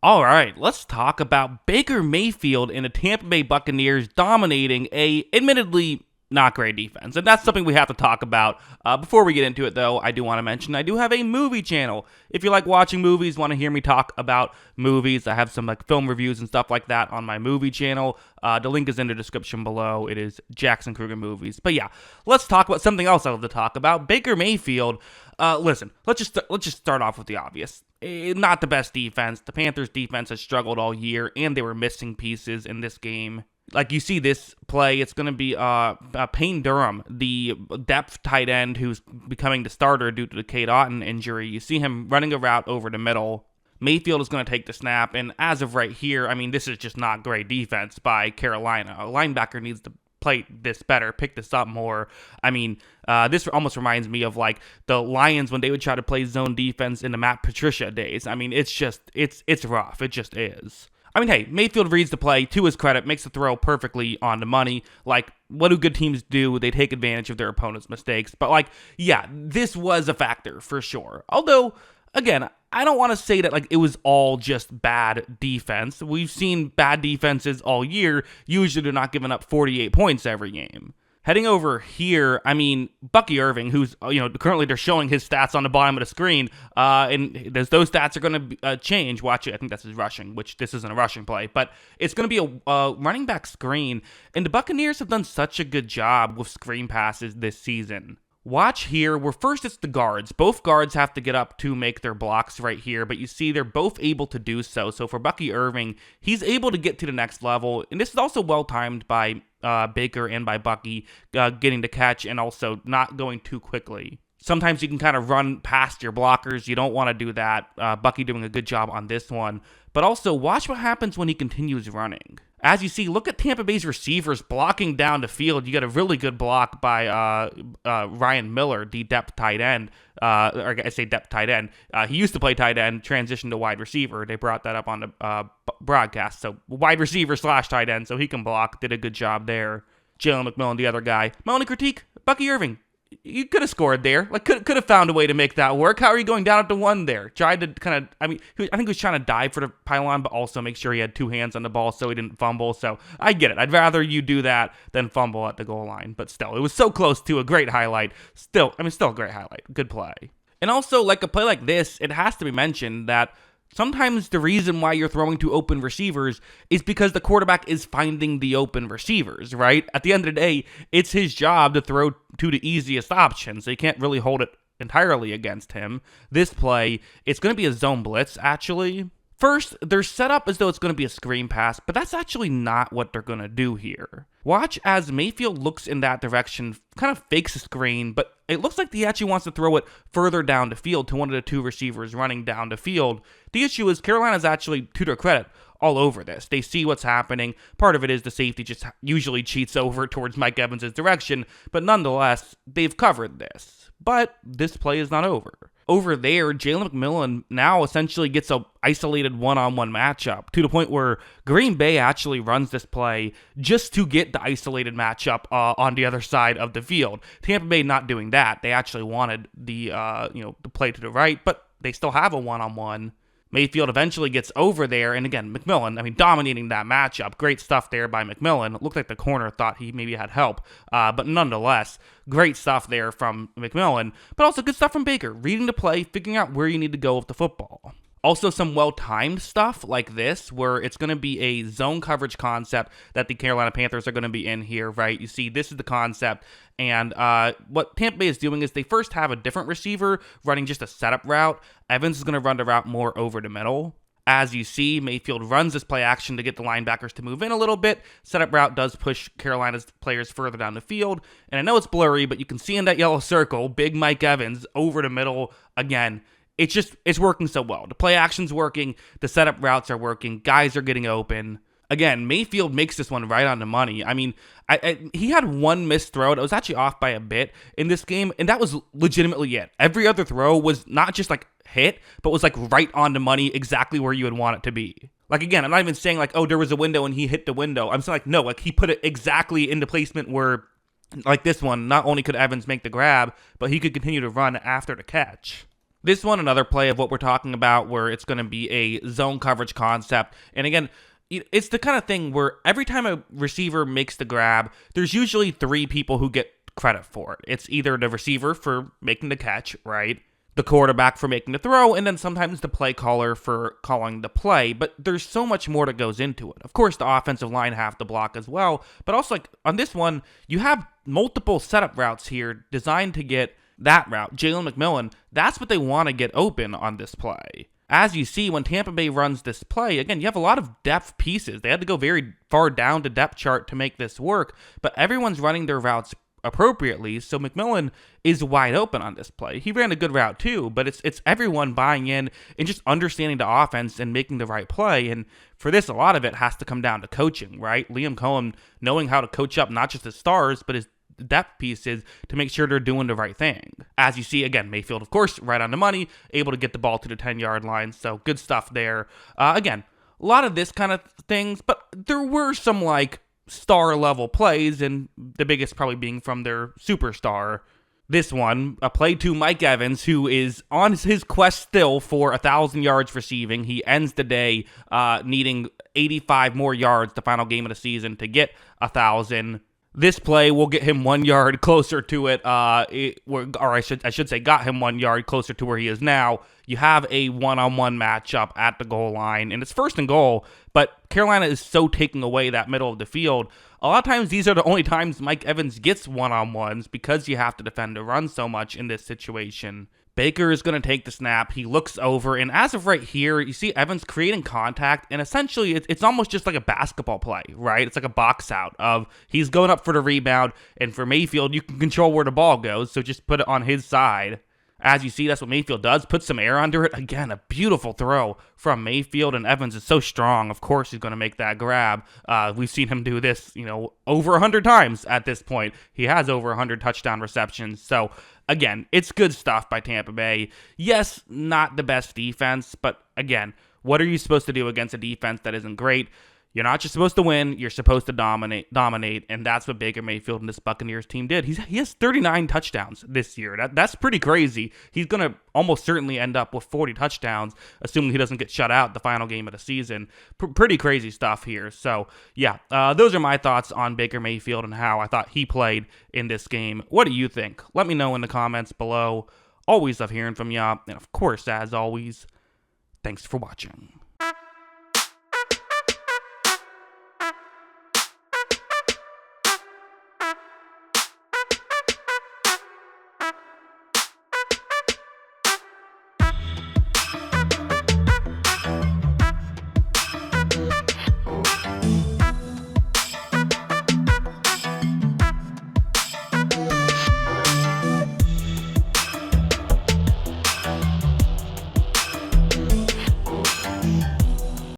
All right, let's talk about Baker Mayfield and the Tampa Bay Buccaneers dominating a admittedly not great defense. And that's something we have to talk about. Before we get into it, though, I do want to mention I do have a movie channel. If you like watching movies, want to hear me talk about movies, I have some film reviews and stuff like that on my movie channel. The link is in the description below. It is Jackson Kruger Movies. But yeah, let's talk about something else I love to talk about. Baker Mayfield. Listen, let's just start off with the obvious. Not the best defense. The Panthers defense has struggled all year, and they were missing pieces in this game. Like you see this play, it's going to be Payne Durham, the depth tight end who's becoming the starter due to the Cade Otton injury. You see him running a route over the middle. Mayfield is going to take the snap, and as of right here, I mean, this is just not great defense by Carolina. A linebacker needs to play this better, pick this up more. I mean, this almost reminds me of like the Lions when they would try to play zone defense in the Matt Patricia days. I mean, it's rough. It just is. I mean, hey, Mayfield reads the play, to his credit, makes the throw perfectly on the money. Like, what do good teams do? They take advantage of their opponent's mistakes. But, like, yeah, this was a factor for sure. Although, again, I don't want to say that, like, it was all just bad defense. We've seen bad defenses all year. Usually they're not giving up 48 points every game. Heading over here, I mean, Bucky Irving, who's, currently they're showing his stats on the bottom of the screen, and those stats are going to change. Watch it. I think that's his rushing, which this isn't a rushing play, but it's going to be a running back screen, and the Buccaneers have done such a good job with screen passes this season. Watch here, where first it's the guards. Both guards have to get up to make their blocks right here, but you see they're both able to do so. So for Bucky Irving, he's able to get to the next level, and this is also well-timed by Baker and by Bucky getting the catch and also not going too quickly. Sometimes you can kind of run past your blockers. You don't want to do that. Bucky doing a good job on this one. But also, watch what happens when he continues running. As you see, look at Tampa Bay's receivers blocking down the field. You got a really good block by Ryan Miller, the depth tight end. Or I say depth tight end. He used to play tight end, transitioned to wide receiver. They brought that up on the broadcast. So wide receiver / tight end, so he can block. Did a good job there. Jalen McMillan, the other guy. My only critique, Bucky Irving. You could have scored there. Like, could have found a way to make that work. How are you going down at the one there? Tried to kind of, I think he was trying to dive for the pylon, but also make sure he had two hands on the ball so he didn't fumble. So I get it. I'd rather you do that than fumble at the goal line. But still, it was so close to a great highlight. Still a great highlight. Good play. And also, like a play like this, it has to be mentioned that sometimes the reason why you're throwing to open receivers is because the quarterback is finding the open receivers, right? At the end of the day, it's his job to throw to the easiest option, so you can't really hold it entirely against him. This play, it's going to be a zone blitz, actually. First, they're set up as though it's going to be a screen pass, but that's actually not what they're going to do here. Watch as Mayfield looks in that direction, kind of fakes a screen, but it looks like he actually wants to throw it further down the field to one of the two receivers running down the field. The issue is Carolina's actually, to their credit, all over this. They see what's happening. Part of it is the safety just usually cheats over towards Mike Evans' direction, but nonetheless, they've covered this. But this play is not over. Over there, Jalen McMillan now essentially gets a isolated one-on-one matchup to the point where Green Bay actually runs this play just to get the isolated matchup on the other side of the field. Tampa Bay not doing that. They actually wanted the play to the right, but they still have a one-on-one. Mayfield eventually gets over there, and again, McMillan, dominating that matchup. Great stuff there by McMillan. It looked like the corner thought he maybe had help, but nonetheless, great stuff there from McMillan, but also good stuff from Baker, reading the play, figuring out where you need to go with the football. Also, some well-timed stuff like this, where it's going to be a zone coverage concept that the Carolina Panthers are going to be in here, right? You see, this is the concept, and what Tampa Bay is doing is they first have a different receiver running just a setup route. Evans is going to run the route more over the middle. As you see, Mayfield runs this play action to get the linebackers to move in a little bit. Setup route does push Carolina's players further down the field. And I know it's blurry, but you can see in that yellow circle, big Mike Evans over the middle again. It's working so well. The play action's working. The setup routes are working. Guys are getting open. Again, Mayfield makes this one right on the money. He had one missed throw that was actually off by a bit in this game, and that was legitimately it. Every other throw was not just like hit, but was like right on the money, exactly where you would want it to be. Like, again, I'm not even saying like, oh, there was a window and he hit the window. I'm saying like, no, like he put it exactly into placement where, like this one, not only could Evans make the grab, but he could continue to run after the catch. This one, another play of what we're talking about, where it's going to be a zone coverage concept. And again, it's the kind of thing where every time a receiver makes the grab, there's usually three people who get credit for it. It's either the receiver for making the catch, right? The quarterback for making the throw, and then sometimes the play caller for calling the play. But there's so much more that goes into it. Of course, the offensive line have to block as well. But also, like on this one, you have multiple setup routes here designed to get that route. Jalen McMillan, that's what they want to get open on this play. As you see, when Tampa Bay runs this play, again, you have a lot of depth pieces. They had to go very far down the depth chart to make this work, but everyone's running their routes appropriately, so McMillan is wide open on this play. He ran a good route too, but it's everyone buying in and just understanding the offense and making the right play. And for this, a lot of it has to come down to coaching, right? Liam Cohen knowing how to coach up not just his stars, but his depth pieces to make sure they're doing the right thing. As you see, again, Mayfield, of course, right on the money, able to get the ball to the 10-yard line, so good stuff there. Again, a lot of this kind of things, but there were some, like, star-level plays, and the biggest probably being from their superstar. This one, a play to Mike Evans, who is on his quest still for 1,000 yards receiving. He ends the day needing 85 more yards, the final game of the season, to get 1,000. This play will get him 1 yard closer to it, or I should say got him 1 yard closer to where he is now. You have a one-on-one matchup at the goal line, and it's 1st and goal, but Carolina is so taking away that middle of the field. A lot of times, these are the only times Mike Evans gets one-on-ones because you have to defend the run so much in this situation. Baker is going to take the snap. He looks over, and as of right here, you see Evans creating contact, and essentially it's almost just like a basketball play, right? It's like a box out of he's going up for the rebound, and for Mayfield, you can control where the ball goes, so just put it on his side. As you see, that's what Mayfield does. Put some air under it. Again, a beautiful throw from Mayfield, and Evans is so strong. Of course, he's going to make that grab. We've seen him do this, over 100 times at this point. He has over 100 touchdown receptions. So, again, it's good stuff by Tampa Bay. Yes, not the best defense, but again, what are you supposed to do against a defense that isn't great? You're not just supposed to win, you're supposed to dominate, and that's what Baker Mayfield and this Buccaneers team did. He has 39 touchdowns this year. That's pretty crazy. He's going to almost certainly end up with 40 touchdowns, assuming he doesn't get shut out the final game of the season. Pretty crazy stuff here. So, yeah, those are my thoughts on Baker Mayfield and how I thought he played in this game. What do you think? Let me know in the comments below. Always love hearing from y'all. And, of course, as always, thanks for watching.